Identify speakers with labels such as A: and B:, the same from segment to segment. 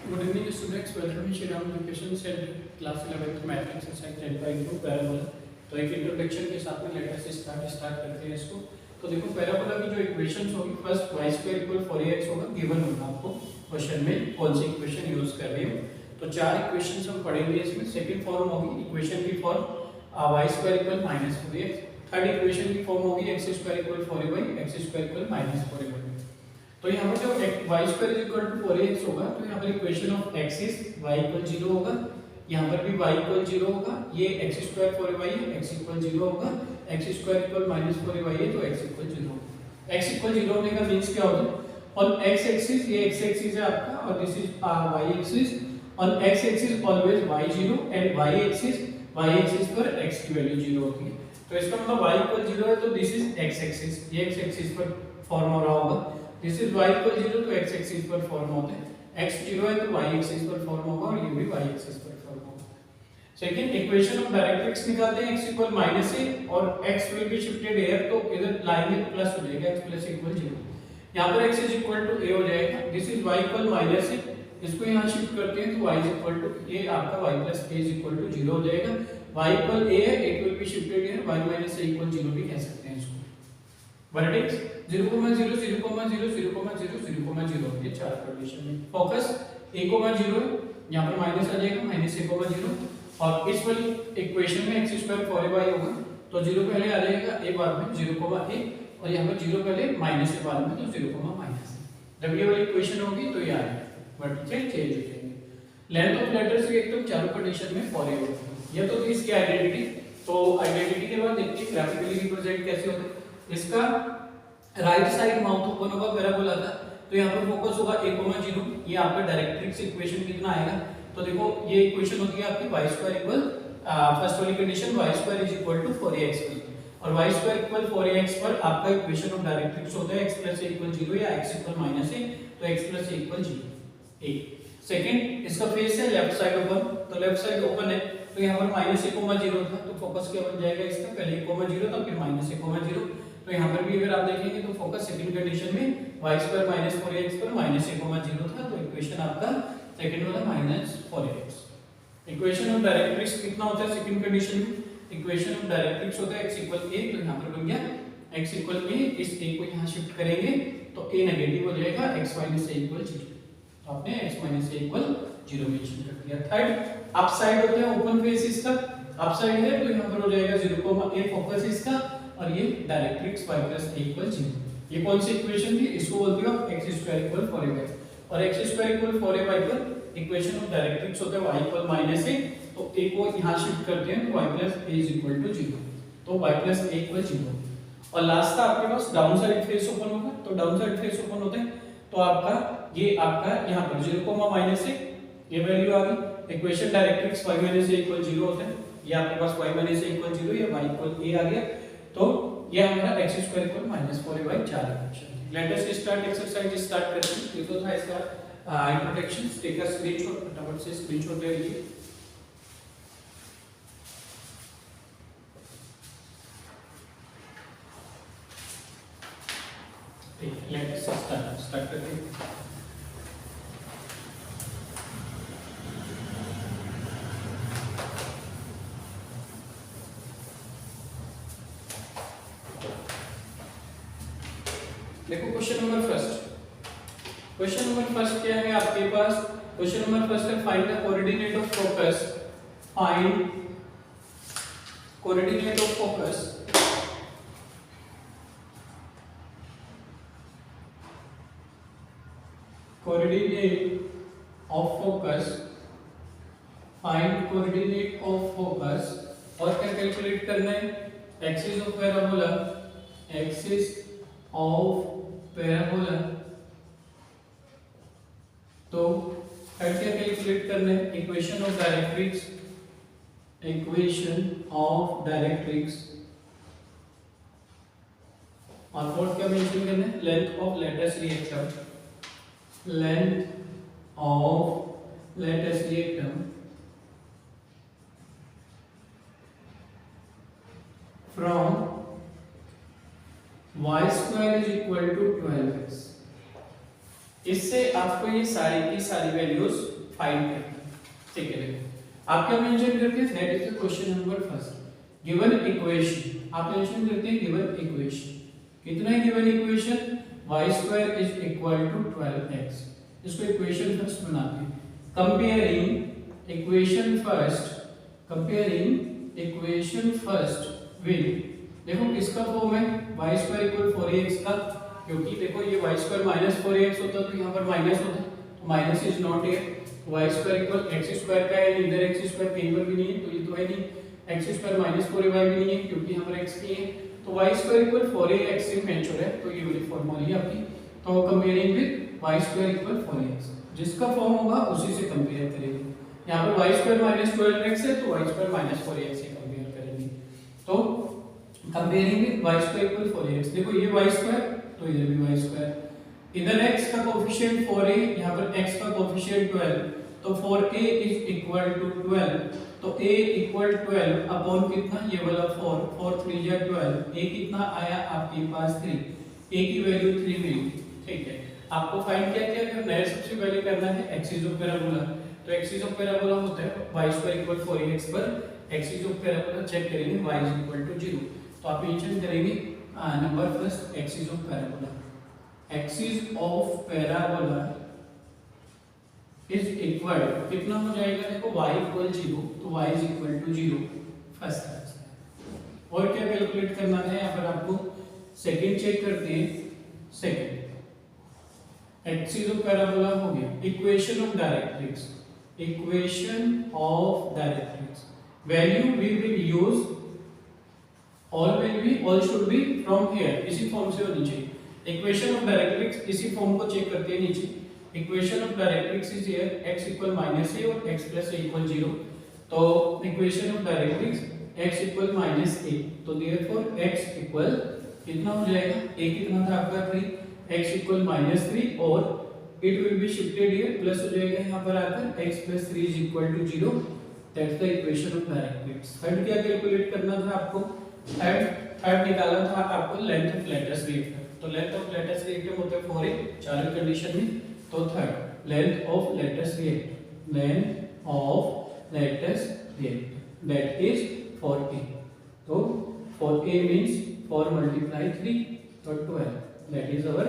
A: Good evening students, welcome to Shri Ram Education Center, class 11th math exercise 10.2 parabola. तो एक introduction के साथ में लेटर से स्टार्ट करते हैं इसको। तो देखो पैराबोला की जो इक्वेशंस होगी, first y square equal 4ax होगा, गिवन होगा आपको क्वेश्चन में कौन सी इक्वेशन यूज कर रहे हो। तो चार इक्वेशंस हम पढ़ेंगे इसमें। सेकंड फॉर्म होगी इक्वेशन की form y square equal -4ax। Third equation की फॉर्म होगी x square equal 4ay, x square equal -4ay। तो यहाँ पर जो y square equal to 4ax होगा, तो यहाँ पर equation of x is y equal 0 होगा, यहाँ पर भी y इक्वल 0 होगा, ये x स्क्वायर 4ay है, x इक्वल 0 होगा, x स्क्वायर इक्वल -4ay है, तो x इक्वल 0 होगा। x इक्वल 0 होने का मींस क्या होता है? ऑन x एक्सिस, ये x एक्सिस है आपका और this is y axis. On x axis always y0 and y axis पर x की वैल्यू 0 होती है। तो इसका मतलब y इक्वल 0 है, तो दिस इज x एक्सिस, ये x एक्सिस पर फॉर्म हो रहा होगा। दिस इज y इक्वल 0, तो x एक्सिस पर फॉर्म होता है, x 0 है तो y एक्सिस पर फॉर्म होगा और ये भी y एक्सिस पर फॉर्म होगा। सेकंड इक्वेशन ऑफ डायरेक्ट्रिक्स निकालते हैं, x इक्वल -a और x will be shifted here, तो इधर लाएंगे तो प्लस हो जाएगा, x प्लस इक्वल 0। यहां पर x is equal to a हो जाएगा, this is y equal -a, इसको यहां शिफ्ट करते हैं तो y is equal to a, आपका y plus a is equal to 0 हो जाएगा। y इक्वल a है, it will be shifted here, y minus a equal 0 भी कह सकते हैं इसको। वर्टेक्स 0, 0, 0, 0, 0, 0, 0, ये चार कंडीशन में फोकस a, 0, यहाँ पर माइनस आ जाएगा, -a, 0, और इस वाली इक्वेशन में x स्क्वायर 4ay होगा, तो 0 पहले आ जाएगा, a बाद में 0, a, और यहाँ पर 0 पहले -a बाद में, तो 0, -a। जब ये वाली इक्वेशन होगी तो ये आएगा, वर्टेक्स चेंज हो जाएंगे। लेंथ ऑफ लेटर्स की एकदम चारों कंडीशन में 4a होगा। ये तो थी इसकी आइडेंटिटी। तो आइडेंटिटी के बाद देखिए ग्राफिकली रिप्रेजेंट कैसे होता है। इसका राइट साइड माउथ ओपन होगा पैराबोला का, तो यहाँ पर फोकस होगा a, 0, ये आपका डायरेक्ट्रिक्स इक्वेशन कितना आएगा। तो देखो ये इक्वेशन होती है आपकी y स्क्वायर इक्वल, फर्स्ट वाली condition y square is equal to 4ax, और y स्क्वायर इक्वल 4ax पर आपका इक्वेशन ऑफ डायरेक्ट्रिक्स होता है x प्लस a इक्वल 0 या x इक्वल -a, तो x plus a equal 0 a। Second इसका face है लेफ्ट साइड ओपन, तो लेफ्ट साइड ओपन है, तो यहाँ पर -a, 0 था, तो फोकस क्या बन जाएगा इसका, पहले a, 0 था, फिर -a, 0। तो यहाँ पर भी अगर आप देखेंगे तो फोकस सेकंड कंडीशन में y स्क्वायर -4ax पर -a, 0 था, तो इक्वेशन आपका सेकंड वाला -4ax। इक्वेशन ऑफ डायरेक्ट्रिक्स कितना होता है सेकंड कंडीशन में? इक्वेशन ऑफ डायरेक्ट्रिक्स होता है x इक्वल a, तो यहाँ पर बन गया x इक्वल a, इस a को यहाँ शिफ्ट करेंगे तो a नेगेटिव हो जाएगा, x माइनस a इक्वल 0, तो आपने x minus a equal 0 mention कर दिया। थर्ड अप साइड होता है ओपन फेस, इसका अप साइड है, तो यहाँ पर हो जाएगा 0, a फोकस इसका, और ये directrix y plus a equal 0। ये कौन सी इक्वेशन थी? इसको बोलते हो x स्क्वायर इक्वल 4ay, और x स्क्वायर इक्वल 4ay पर इक्वेशन ऑफ डायरेक्ट्रिक्स होता है y इक्वल -a, तो a को यहाँ शिफ्ट करते हैं तो y plus a is equal to 0, तो y प्लस a इक्वल 0। और लास्ट था आपके पास डाउन साइड फेस ओपन होगा, तो डाउन साइड फेस ओपन होता है, तो आपका ये आपका यहाँ पर 0, -a, ये वैल्यू आ गई। Equation directrix y a equal 0 होता है, ये आपके पास y a इक्वल 0 या y इक्वल a आ गया, तो ये हमारा x square equal -4ay 4 equation. Let us start exercise start करते हैं। ये तो था इसका इंट्रोडक्शन। टेक अ स्क्रीनशॉट, फटाफट से स्क्रीनशॉट ले लीजिए। ठीक है, लेट अस स्टार्ट करते हैं। देखो क्वेश्चन नंबर फर्स्ट क्या है आपके पास? क्वेश्चन नंबर फर्स्ट है find the coordinate of focus, find coordinate of focus find coordinate of focus, और क्या कैलकुलेट करना है? Axis of parabola, axis of parabola, तो क्या कैलकुलेट करना है? इक्वेशन ऑफ डायरेक्ट्रिक्स, और फोर्थ क्या मेंशन करना है? Length of latus rectum, from y square is equal to 12x। इससे आपको ये सारी की सारी वैल्यूज फाइंड करना है। ठीक है, देखो आप क्या मेंशन करते हैं, that is the question number first. Given equation आप मेंशन करते हैं गिवन इक्वेशन, कितना है given equation, y² is equal to 12x। इसको इक्वेशन फर्स्ट बनाते हैं, कंपेयरिंग इक्वेशन फर्स्ट विद, देखो किसका फॉर्म है, y² इक्वल 4ax का, क्योंकि देखो ये y² माइनस 4ax होता तो यहाँ पर माइनस होता, तो minus is not here, y² equal x² का है, इधर x² कहीं पर भी नहीं है, तो ये तो है नहीं, x² माइनस 4ay भी नहीं है क्योंकि यहाँ पर x की है, तो y² इक्वल 4ax से मैच हो रहा है, तो ये वाली फॉर्मूला है आपकी। तो comparing with y² equal 4ax, जिसका फॉर्म होगा उसी से कंपेयर करेंगे। यहाँ पर y² माइनस 12x है तो y² माइनस 4ax से कंपेयर करेंगे। तो comparing with y² equal 4ax, देखो ये y² तो इधर भी y², इधर x का कोएफिशिएंट 4a, यहाँ पर x का कोएफिशिएंट 12, तो 4a इज इक्वल टू 12, तो a इक्वल 12 अपॉन कितना, ये वाला 4, 4 3 या 12, a कितना आया आपके पास 3, a की वैल्यू 3 मिली। ठीक है, आपको फाइंड क्या करना है, सबसे पहले करना है एक्सिस ऑफ पैराबोला। तो एक्सिस ऑफ पैराबोला होता है y² इक्वल 4ax पर एक्सिस ऑफ पैराबोला चेक करेंगे y इज इक्वल टू 0, तो आप मेंशन करेंगे number first axis of parabola, axis of parabola is equal कितना हो जाएगा, देखो y इक्वल 0, तो y is equal to 0 first answer. और क्या कैलकुलेट करना है, यहाँ पर आपको सेकंड चेक करते हैं, सेकंड एक्सिस ऑफ पैराबोला हो गया, equation of directrix, value we will use, all should be from here, इसी फॉर्म से होनी चाहिए। इक्वेशन ऑफ डायरेक्ट्रिक्स इसी फॉर्म को चेक करते हैं नीचे, equation of directrix is here x equal -a और x प्लस a इक्वल 0, तो equation of directrix x equal -a, तो देयरफॉर x इक्वल कितना हो जाएगा, a कितना था आपका 3, x इक्वल -3 और it will be shifted here, plus हो जाएगा यहाँ पर आकर x plus 3 is equal to 0, that's the equation of directrix. Third क्या कैलकुलेट करना था आपको, थर्ड निकालना था आपको लेंथ ऑफ लेटस रिएक्टर, तो लेंथ ऑफ लेटस रिएक्टर होता है 4a चारों कंडीशन में, तो third length of latus rectum, that is 4a, तो 4a मींस 4 मल्टीप्लाई 3 तो 12, दैट इज आवर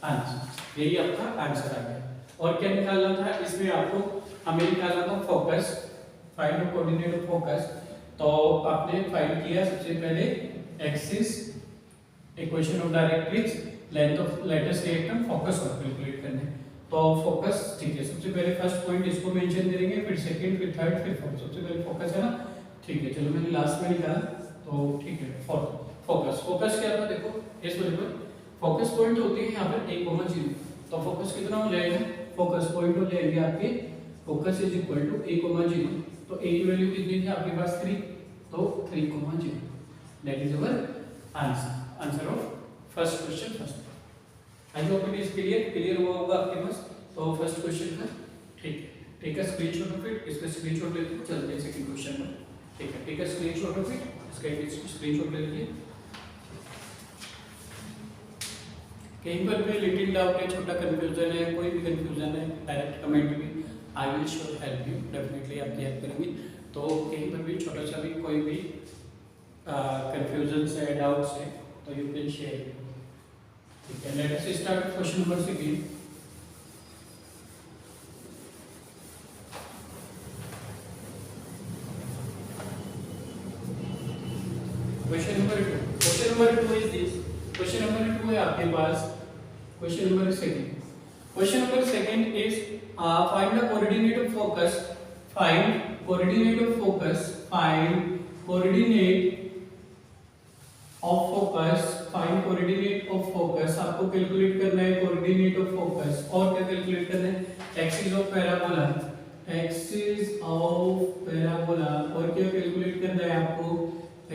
A: आंसर, यही आपका आंसर आ गया। और क्या निकालना था इसमें आपको, हमें निकालना था focus, find the coordinate of focus, तो आपने फाइंड किया सबसे पहले axis, equation of directrix, length of latus rectum, focus और कैलकुलेट करने, तो फोकस ठीक है, सबसे पहले फर्स्ट पॉइंट इसको मेंशन करेंगे, फिर सेकंड, फिर थर्ड, फिर फोकस, सबसे पहले फोकस है ना, ठीक है, चलो मैंने लास्ट में निकाला, तो ठीक है, फोकस क्या था, देखो इसको देखो, फोकस पॉइंट होते हैं यहाँ पर 1,0, तो फोकस कितना हो जाएगा, फोकस पॉइंट हो जाएंगे आपके, फोकस इज इक्वल टू 1,0, तो a की वैल्यू कितनी थी आपके पास 3, तो 3,0, that is our answer of first question first. I hope it is clear हुआ होगा आपके पास, तो फर्स्ट क्वेश्चन का ठीक है, take a screenshot of it, इसका स्क्रीनशॉट लेते हैं, चलते हैं सेकंड क्वेश्चन में, ठीक है, take a screenshot of it, इसका स्क्रीनशॉट ले लीजिए, कहीं पर भी लिटिल डाउट है, छोटा कंफ्यूजन है, कोई भी कंफ्यूजन है, डायरेक्ट कमेंट में I will sure help you, definitely आपकी हेल्प करेंगे। तो कहीं पर भी छोटा सा भी कोई भी कंफ्यूजन है, डाउट्स है, तो यू कैन शेयर, ठीक है। Let us start question number 2। Question number 2 is this, question number 2 है आपके पास, question number 2 Question number 2 is find the coordinate of focus. Find coordinate of focus. Find coordinate of focus. Find coordinate of focus. आपको calculate करना है coordinate of focus. और क्या calculate करना है? Axis of parabola. Axis of parabola. और क्या calculate करना है आपको?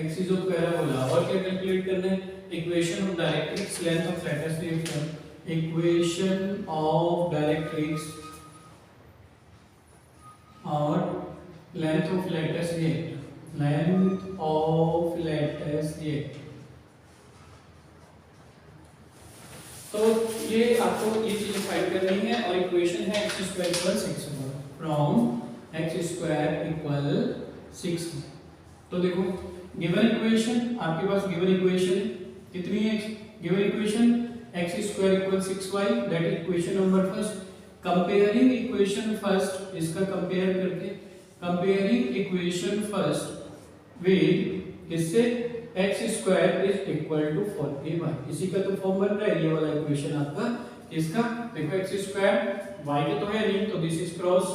A: Axis of parabola. और क्या कैलकुलेट करना है? Equation of directrix, length of lattice reaction. Equation of directrix और length of lattice reactor, length of lattice reactor। तो ये आपको ये चीजें फाइंड करनी है और इक्वेशन है x² + x²। From x square equal 6। तो देखो गिवन इक्वेशन, आपके पास गिवन इक्वेशन कितनी है, given equation x square equal 6y, that is equation number first. Comparing equation first, इसका कंपेयर करके कंपेयरिंग इक्वेशन फर्स्ट विद इससे x square is equal to 4ay, इसी का तो फॉर्म बन रहा है ये वाला इक्वेशन आपका। इसका देखो एक्स स्क्वायर y के तो है नहीं, तो this is cross,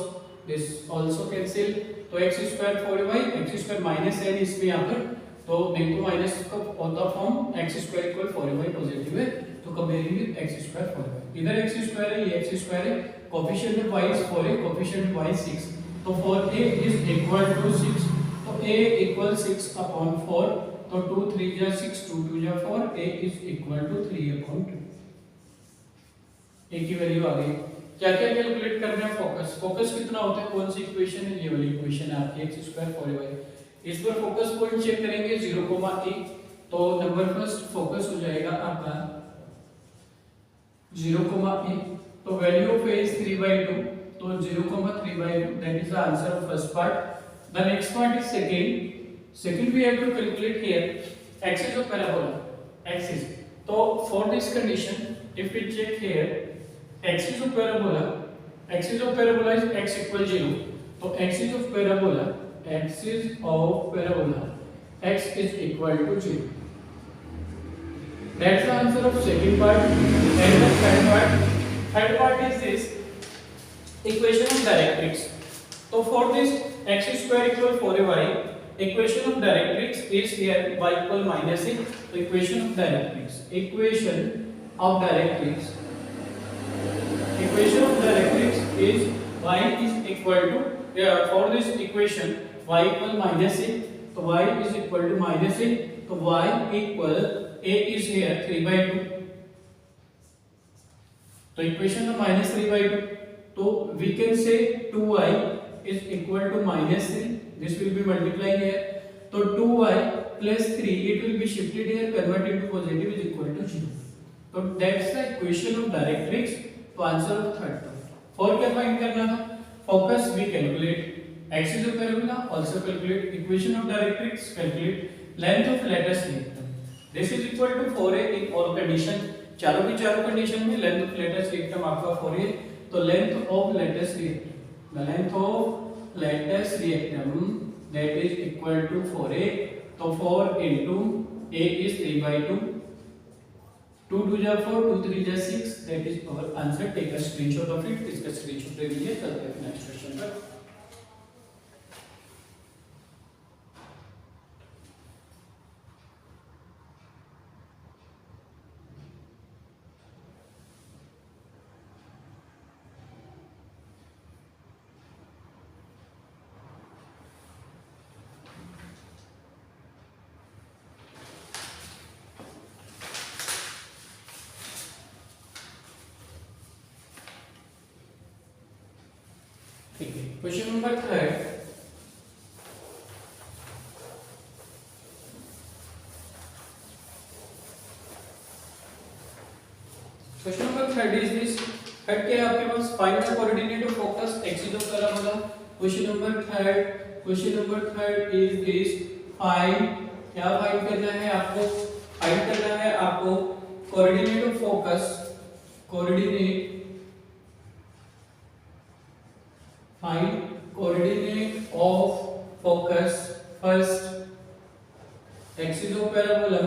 A: this also cancel, तो X square 4y, X square minus है इसमें यहाँ पर, तो देखो माइनस का होता form X square equal 4y positive है, तो comparing with x square 4y, इधर एक्स स्क्वायर है, ये एक्स स्क्वायर है, कोएफिशिएंट ऑफ y इज 4 है, कोएफिशिएंट ऑफ y 6, तो 4a इज इक्वल टू 6, तो a इक्वल 6 अपॉन 4, तो 2 3 जा 6, 2 2 जा 4, a is equal to 3 upon 2, a की वैल्यू आ गई। क्या क्या कैलकुलेट करना है, फोकस, फोकस कितना होता है, कौन सी इक्वेशन है, ये वाली इक्वेशन है आपकी एक्स स्क्वायर 4y। इस पर फोकस पॉइंट चेक करेंगे 0,a, तो नंबर फर्स्ट फोकस हो जाएगा आपका 0,a, तो वैल्यू ऑफ a इज 3/2, तो 0,3/2, that is the answer of first part. The next part is second we have to calculate here axis of parabola, axis, so for this condition if we check here axis of parabola is x equal 0, so axis of parabola x is equal to 0, that's the answer of second part। And the third part is this equation of directrix, so for this x square equal 4ay, equation of directrix is here y equal minus a, so equation of directrix is y is equal to, for this equation y equal minus a, so y is equal to minus a, so y equal a is here 3/2, तो equation of minus 3/2, तो we can say 2y is equal to minus 3, this will be multiplied here, so 2y plus 3 it will be shifted here, convert into positive, is equal to 0, so that's the equation of directrix, तो answer of third term. Four क्या find करना था, focus we calculate, axis of parabola also calculate, equation of directrix calculate, length of lattice rectum, this is equal to 4a in all condition, चारों की चारों condition में length of lattice rectum आपका 4a, तो length of lattice rectum, the length of lattice rectum that is equal to 4a, तो 4 into a is 3/2, 2 2 जा 4, 2 3 जा 6, that is our answer। take a screenshot of it, इसका screenshot ले लीजिए, चलते हैं नेक्स्ट क्वेश्चन पर। ठीक है, question number third, question number third is this, third क्या है आपके पास, find the coordinate of focus axis of parabola. Question number third is this, find, क्या फाइंड करना है आपको, फाइंड करना है आपको coordinate of focus, find coordinate of focus first axis of parabola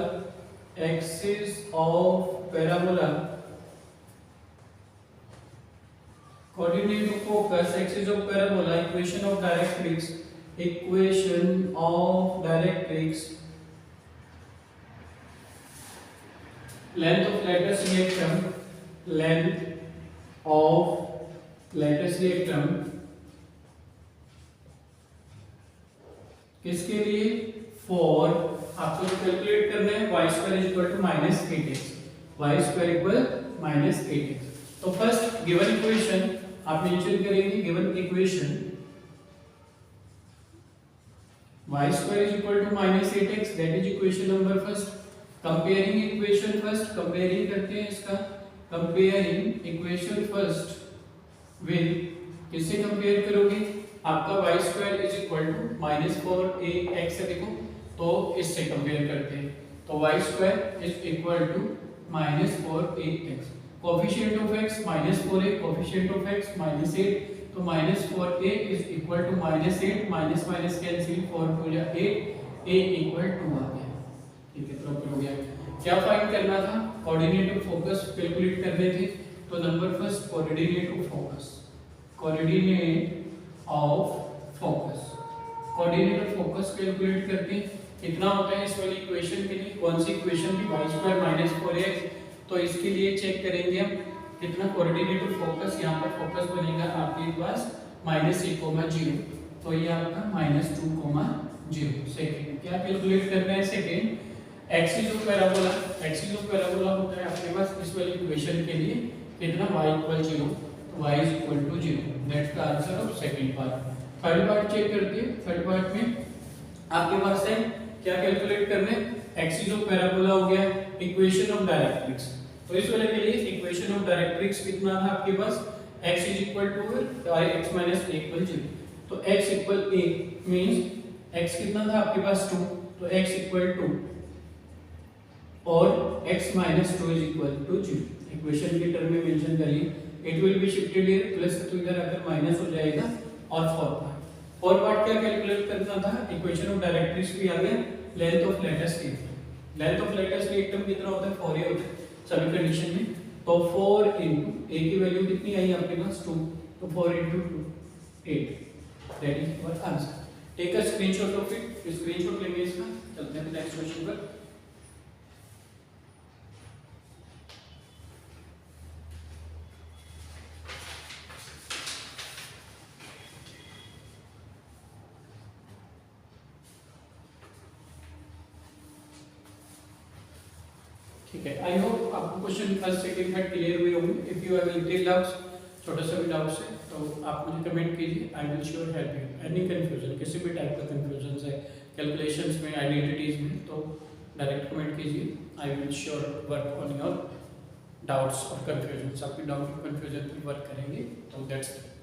A: coordinate of focus axis of parabola, equation of directrix, length of lattice rectum किसके लिए, for, आपको कैलकुलेट करना है y square is equal to minus 8x, y square equal minus 8x, तो first given equation आप mention करेंगे, given equation y square is equal to minus 8x, that is equation number first. Comparing equation first, comparing करते हैं इसका, comparing equation first with किससे compare करोगे? आपका y square is equal to -4ax है, देखो तो इससे कंपेयर करते हैं। तो y square is equal to -4ax, coefficient of x -4a, coefficient of x -8, तो -4a is equal to -8, minus minus cancel, 4 2 या 8, a इक्वल 2 आ गया। ठीक है, प्रॉपर हो गया। क्या फाइंड करना था? कोऑर्डिनेट ऑफ फोकस कैलकुलेट करने थे। तो number first coordinate of focus, coordinate of focus, coordinate of focus calculate करते हैं। कितना होता है इस वाली इक्वेशन के लिए? कौन सी इक्वेशन थी? y square -4x। तो इसके लिए चेक करेंगे हम कितना कोऑर्डिनेट ऑफ फोकस, यहाँ पर फोकस बनेगा आपके पास -1,0, तो ये आपका -2,0। सेकंड क्या कैलकुलेट करना है? Second axis of parabola, axis of parabola होता है आपके पास इस वाली इक्वेशन के लिए कितना? y equal 0, y is equal to 0। That's the answer of second part. Third part check करते हैं। थर्ड पार्ट में आपके पास है क्या कैलकुलेट करना है? एक्सिस ऑफ पैराबोला हो गया, इक्वेशन ऑफ डायरेक्ट्रिक्स। तो इस वाले के लिए इक्वेशन ऑफ डायरेक्ट्रिक्स कितना था आपके पास? x is equal to x minus a equal 0। तो x equal a means x कितना था आपके पास? 2, तो x इक्वल 2 और x minus 2 is equal to 0। Equation के टर्म में मेंशन करिए, it will be shifted here, plus तो इधर आकर माइनस हो जाएगा। और फोर पार्ट क्या कैलकुलेट करना था? इक्वेशन ऑफ डायरेक्ट्रिक्स भी आ गया, length of latest tape. Length of latest tape term कितना होता है? 4a होता है सभी कंडीशन में। तो 4 into a की वैल्यू कितनी आई आपके पास? 2, तो 4 into 2 8। That is our answer. Take a screenshot of it, screenshot लेंगे इसका। चलते हैं नेक्स्ट क्वेश्चन पर। ठीक है, आई होप आपको question first second third clear हुए होंगे। If you have any doubts, छोटा सा भी डाउट्स है तो आप मुझे कमेंट कीजिए, I will sure help you. Any confusion, किसी भी टाइप का कंफ्यूजन है कैलकुलेशंस में, आइडेंटिटीज में, तो डायरेक्ट कमेंट कीजिए, I will sure work on your doubts और कंफ्यूजन। आपकी डाउट और कंफ्यूजन पर वर्क करेंगे। तो दैट्स इट।